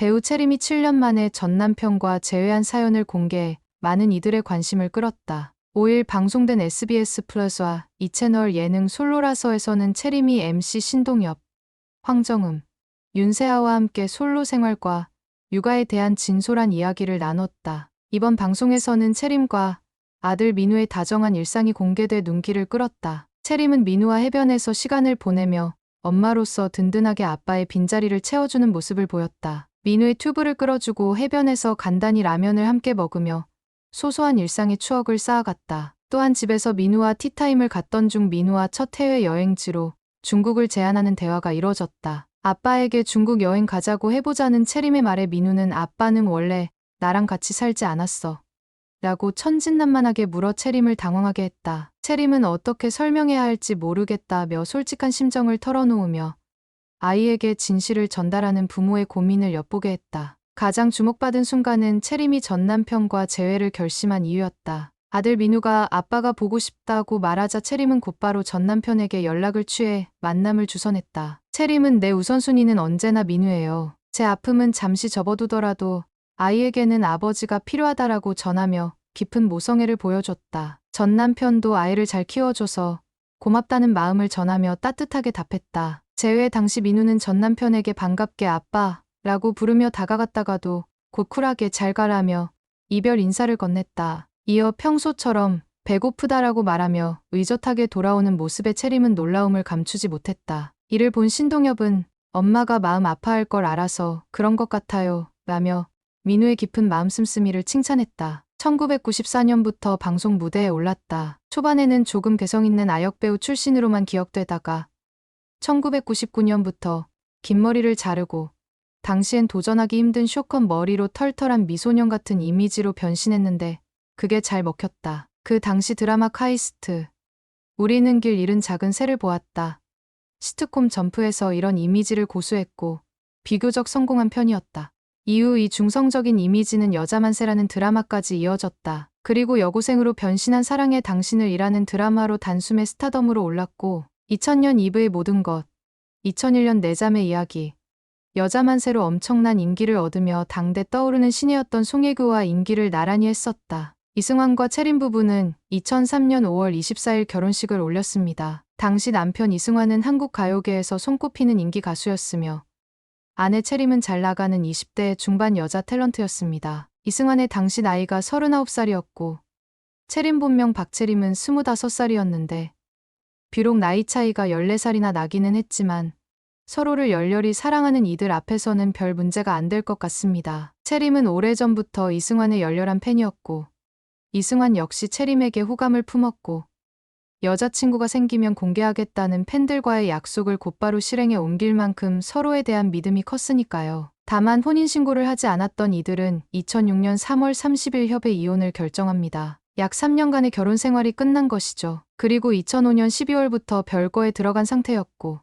배우 채림이 7년 만에 전 남편과 재회한 사연을 공개해 많은 이들의 관심을 끌었다. 5일 방송된 SBS 플러스와 이 채널 예능 솔로라서에서는 채림이 MC 신동엽, 황정음, 윤세아와 함께 솔로 생활과 육아에 대한 진솔한 이야기를 나눴다. 이번 방송에서는 채림과 아들 민우의 다정한 일상이 공개돼 눈길을 끌었다. 채림은 민우와 해변에서 시간을 보내며 엄마로서 든든하게 아빠의 빈자리를 채워주는 모습을 보였다. 민우의 튜브를 끌어주고 해변에서 간단히 라면을 함께 먹으며 소소한 일상의 추억을 쌓아갔다. 또한 집에서 민우와 티타임을 갖던 중 민우와 첫 해외 여행지로 중국을 제안하는 대화가 이뤄졌다. 아빠에게 중국 여행 가자고 해보자는 채림의 말에 민우는 아빠는 원래 나랑 같이 살지 않았어 라고 천진난만하게 물어 채림을 당황하게 했다. 채림은 어떻게 설명해야 할지 모르겠다며 솔직한 심정을 털어놓으며 아이에게 진실을 전달하는 부모의 고민을 엿보게 했다. 가장 주목받은 순간은 채림이 전 남편과 재회를 결심한 이유였다. 아들 민우가 아빠가 보고 싶다고 말하자 채림은 곧바로 전 남편에게 연락을 취해 만남을 주선했다. 채림은 내 우선순위는 언제나 민우예요. 제 아픔은 잠시 접어두더라도 아이에게는 아버지가 필요하다라고 전하며 깊은 모성애를 보여줬다. 전 남편도 아이를 잘 키워줘서 고맙다는 마음을 전하며 따뜻하게 답했다. 재회 당시 민우는 전 남편에게 반갑게 아빠라고 부르며 다가갔다가도 곧 쿨하게 잘 가라며 이별 인사를 건넸다. 이어 평소처럼 배고프다라고 말하며 의젓하게 돌아오는 모습에 채림은 놀라움을 감추지 못했다. 이를 본 신동엽은 엄마가 마음 아파할 걸 알아서 그런 것 같아요 라며 민우의 깊은 마음 씀씀이를 칭찬했다. 1994년부터 방송 무대에 올랐다. 초반에는 조금 개성 있는 아역배우 출신으로만 기억되다가 1999년부터 긴 머리를 자르고 당시엔 도전하기 힘든 쇼컷 머리로 털털한 미소년 같은 이미지로 변신했는데 그게 잘 먹혔다. 그 당시 드라마 카이스트, 우리는 길 잃은 작은 새를 보았다. 시트콤 점프에서 이런 이미지를 고수했고 비교적 성공한 편이었다. 이후 이 중성적인 이미지는 여자만세라는 드라마까지 이어졌다. 그리고 여고생으로 변신한 사랑의 당신을이라는 드라마로 단숨에 스타덤으로 올랐고 2000년 이브의 모든 것, 2001년 내 잠의 이야기, 여자만세로 엄청난 인기를 얻으며 당대 떠오르는 신이었던 송혜교와 인기를 나란히 했었다. 이승환과 채림 부부는 2003년 5월 24일 결혼식을 올렸습니다. 당시 남편 이승환은 한국 가요계에서 손꼽히는 인기 가수였으며 아내 채림은 잘 나가는 20대 중반 여자 탤런트였습니다. 이승환의 당시 나이가 39살이었고 채림 본명 박채림은 25살이었는데 비록 나이 차이가 14살이나 나기는 했지만 서로를 열렬히 사랑하는 이들 앞에서는 별 문제가 안 될 것 같습니다. 채림은 오래전부터 이승환의 열렬한 팬이었고 이승환 역시 채림에게 호감을 품었고 여자친구가 생기면 공개하겠다는 팬들과의 약속을 곧바로 실행에 옮길 만큼 서로에 대한 믿음이 컸으니까요. 다만 혼인신고를 하지 않았던 이들은 2006년 3월 30일 협의 이혼을 결정합니다. 약 3년간의 결혼 생활이 끝난 것이죠. 그리고 2005년 12월부터 별거에 들어간 상태였고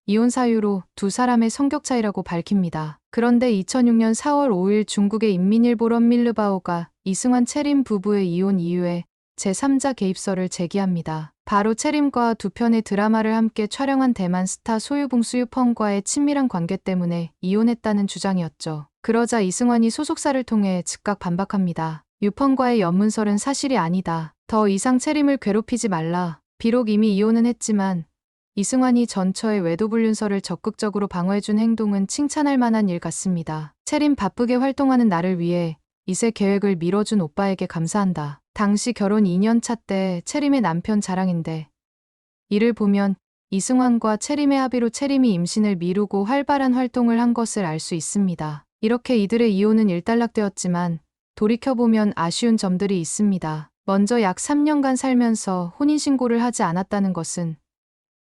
이혼 사유로 두 사람의 성격 차이라고 밝힙니다. 그런데 2006년 4월 5일 중국의 인민일보 런밀르바오가 이승환 채림 부부의 이혼 이유에 제3자 개입설을 제기합니다. 바로 채림과 두 편의 드라마를 함께 촬영한 대만 스타 소유붕 수유펑과의 친밀한 관계 때문에 이혼했다는 주장이었죠. 그러자 이승환이 소속사를 통해 즉각 반박합니다. 유펑과의 연문설은 사실이 아니다. 더 이상 채림을 괴롭히지 말라. 비록 이미 이혼은 했지만 이승환이 전처의 외도불륜설을 적극적으로 방어해준 행동은 칭찬할 만한 일 같습니다. 채림 바쁘게 활동하는 나를 위해 이세 계획을 미뤄준 오빠에게 감사한다. 당시 결혼 2년차 때 채림의 남편 자랑인데 이를 보면 이승환과 채림의 합의로 채림이 임신을 미루고 활발한 활동을 한 것을 알 수 있습니다. 이렇게 이들의 이혼은 일단락되었지만 돌이켜보면 아쉬운 점들이 있습니다. 먼저 약 3년간 살면서 혼인신고를 하지 않았다는 것은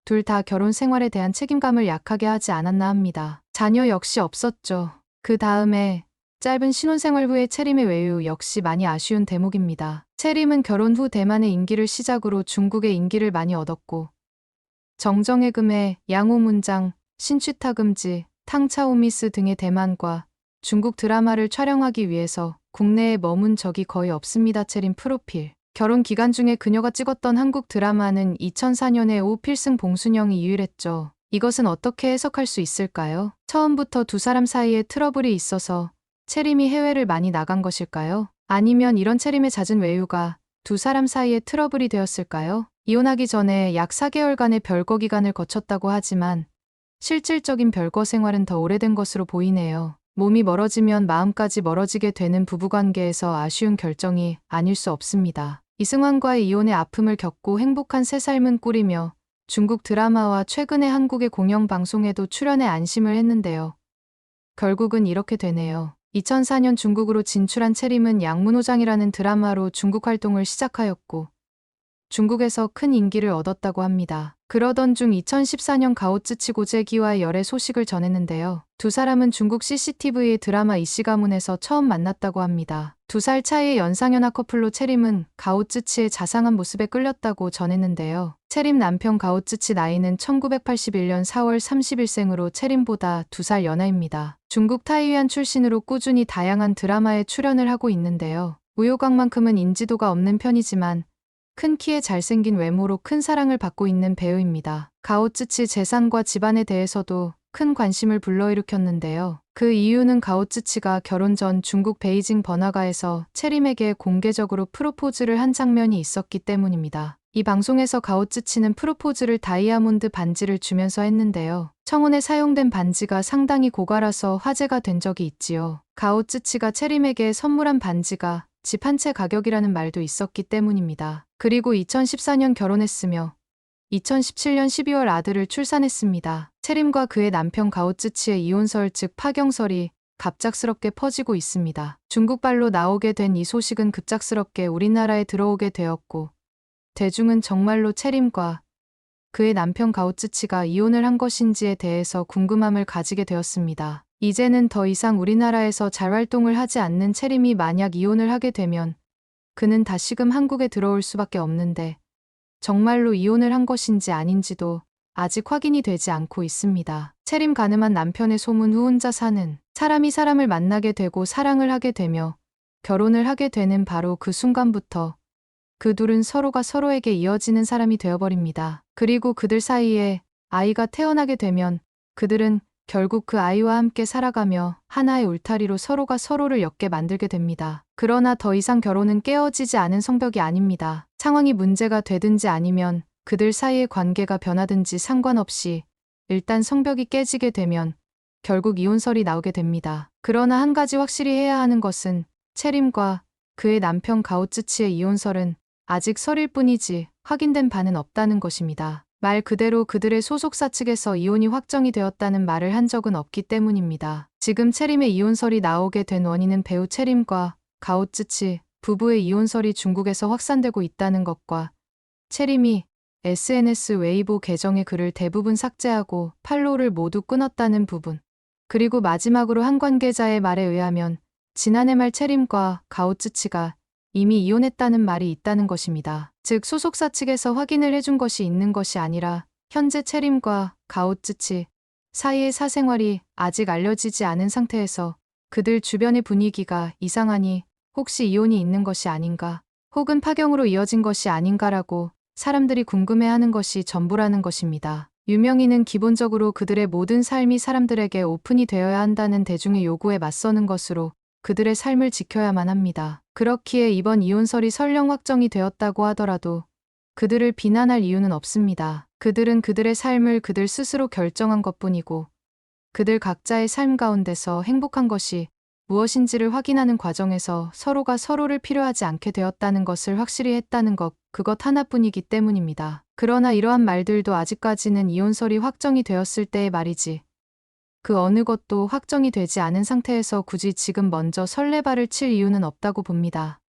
둘 다 결혼 생활에 대한 책임감을 약하게 하지 않았나 합니다. 자녀 역시 없었죠. 그 다음에 짧은 신혼생활 후의 채림의 외유 역시 많이 아쉬운 대목입니다. 채림은 결혼 후 대만의 인기를 시작으로 중국의 인기를 많이 얻었고 정정의 금의 양호문장, 신취타금지, 탕차오미스 등의 대만과 중국 드라마를 촬영하기 위해서 국내에 머문 적이 거의 없습니다. 채림 프로필. 결혼 기간 중에 그녀가 찍었던 한국 드라마는 2004년에 오필승 봉순영이 유일했죠. 이것은 어떻게 해석할 수 있을까요? 처음부터 두 사람 사이에 트러블이 있어서 채림이 해외를 많이 나간 것일까요? 아니면 이런 채림의 잦은 외유가 두 사람 사이에 트러블이 되었을까요? 이혼하기 전에 약 4개월간의 별거 기간을 거쳤다고 하지만 실질적인 별거 생활은 더 오래된 것으로 보이네요. 몸이 멀어지면 마음까지 멀어지게 되는 부부관계에서 아쉬운 결정이 아닐 수 없습니다. 이승환과의 이혼의 아픔을 겪고 행복한 새 삶은 꾸리며 중국 드라마와 최근의 한국의 공영방송에도 출연해 안심을 했는데요. 결국은 이렇게 되네요. 2004년 중국으로 진출한 채림은 양문호장이라는 드라마로 중국 활동을 시작하였고 중국에서 큰 인기를 얻었다고 합니다. 그러던 중 2014년 가오츠치 고재기와의 열애 소식을 전했는데요. 두 사람은 중국 CCTV의 드라마 이씨 가문에서 처음 만났다고 합니다. 2살 차이의 연상연하 커플로 채림은 가오츠치의 자상한 모습에 끌렸다고 전했는데요. 채림 남편 가오츠치 나이는 1981년 4월 30일생으로 채림보다 2살 연하입니다. 중국 타이완 출신으로 꾸준히 다양한 드라마에 출연을 하고 있는데요. 우효광만큼은 인지도가 없는 편이지만 큰 키에 잘생긴 외모로 큰 사랑을 받고 있는 배우입니다. 가오츠치 재산과 집안에 대해서도 큰 관심을 불러일으켰는데요. 그 이유는 가오츠치가 결혼 전 중국 베이징 번화가에서 채림에게 공개적으로 프로포즈를 한 장면이 있었기 때문입니다. 이 방송에서 가오츠치는 프로포즈를 다이아몬드 반지를 주면서 했는데요. 청혼에 사용된 반지가 상당히 고가라서 화제가 된 적이 있지요. 가오츠치가 채림에게 선물한 반지가 집 한 채 가격이라는 말도 있었기 때문입니다. 그리고 2014년 결혼했으며 2017년 12월 아들을 출산했습니다. 채림과 그의 남편 가오츠치의 이혼설 즉 파경설이 갑작스럽게 퍼지고 있습니다. 중국발로 나오게 된 이 소식은 급작스럽게 우리나라에 들어오게 되었고 대중은 정말로 채림과 그의 남편 가오츠치가 이혼을 한 것인지에 대해서 궁금함을 가지게 되었습니다. 이제는 더 이상 우리나라에서 잘 활동을 하지 않는 채림이 만약 이혼을 하게 되면 그는 다시금 한국에 들어올 수밖에 없는데 정말로 이혼을 한 것인지 아닌지도 아직 확인이 되지 않고 있습니다. 채림 가늠한 남편의 소문 후 혼자 사는 사람이 사람을 만나게 되고 사랑을 하게 되며 결혼을 하게 되는 바로 그 순간부터 그 둘은 서로가 서로에게 이어지는 사람이 되어버립니다. 그리고 그들 사이에 아이가 태어나게 되면 그들은 결국 그 아이와 함께 살아가며 하나의 울타리로 서로가 서로를 엮게 만들게 됩니다. 그러나 더 이상 결혼은 깨어지지 않은 성벽이 아닙니다. 상황이 문제가 되든지 아니면 그들 사이의 관계가 변하든지 상관없이 일단 성벽이 깨지게 되면 결국 이혼설이 나오게 됩니다. 그러나 한 가지 확실히 해야 하는 것은 채림과 그의 남편 가오츠치의 이혼설은 아직 설일 뿐이지 확인된 바는 없다는 것입니다. 말 그대로 그들의 소속사 측에서 이혼이 확정이 되었다는 말을 한 적은 없기 때문입니다. 지금 채림의 이혼설이 나오게 된 원인은 배우 채림과 가오츠치 부부의 이혼설이 중국에서 확산되고 있다는 것과 채림이 SNS 웨이보 계정의 글을 대부분 삭제하고 팔로우를 모두 끊었다는 부분, 그리고 마지막으로 한 관계자의 말에 의하면 지난해 말 채림과 가오츠치가 이미 이혼했다는 말이 있다는 것입니다. 즉 소속사 측에서 확인을 해준 것이 있는 것이 아니라 현재 채림과 가오츠치 사이의 사생활이 아직 알려지지 않은 상태에서 그들 주변의 분위기가 이상하니 혹시 이혼이 있는 것이 아닌가 혹은 파경으로 이어진 것이 아닌가라고 사람들이 궁금해하는 것이 전부라는 것입니다. 유명인은 기본적으로 그들의 모든 삶이 사람들에게 오픈이 되어야 한다는 대중의 요구에 맞서는 것으로 그들의 삶을 지켜야만 합니다. 그렇기에 이번 이혼설이 설령 확정이 되었다고 하더라도 그들을 비난할 이유는 없습니다. 그들은 그들의 삶을 그들 스스로 결정한 것뿐이고 그들 각자의 삶 가운데서 행복한 것이 무엇인지를 확인하는 과정에서 서로가 서로를 필요하지 않게 되었다는 것을 확실히 했다는 것, 그것 하나뿐이기 때문입니다. 그러나 이러한 말들도 아직까지는 이혼설이 확정이 되었을 때의 말이지 그 어느 것도 확정이 되지 않은 상태에서 굳이 지금 먼저 설레발을 칠 이유는 없다고 봅니다.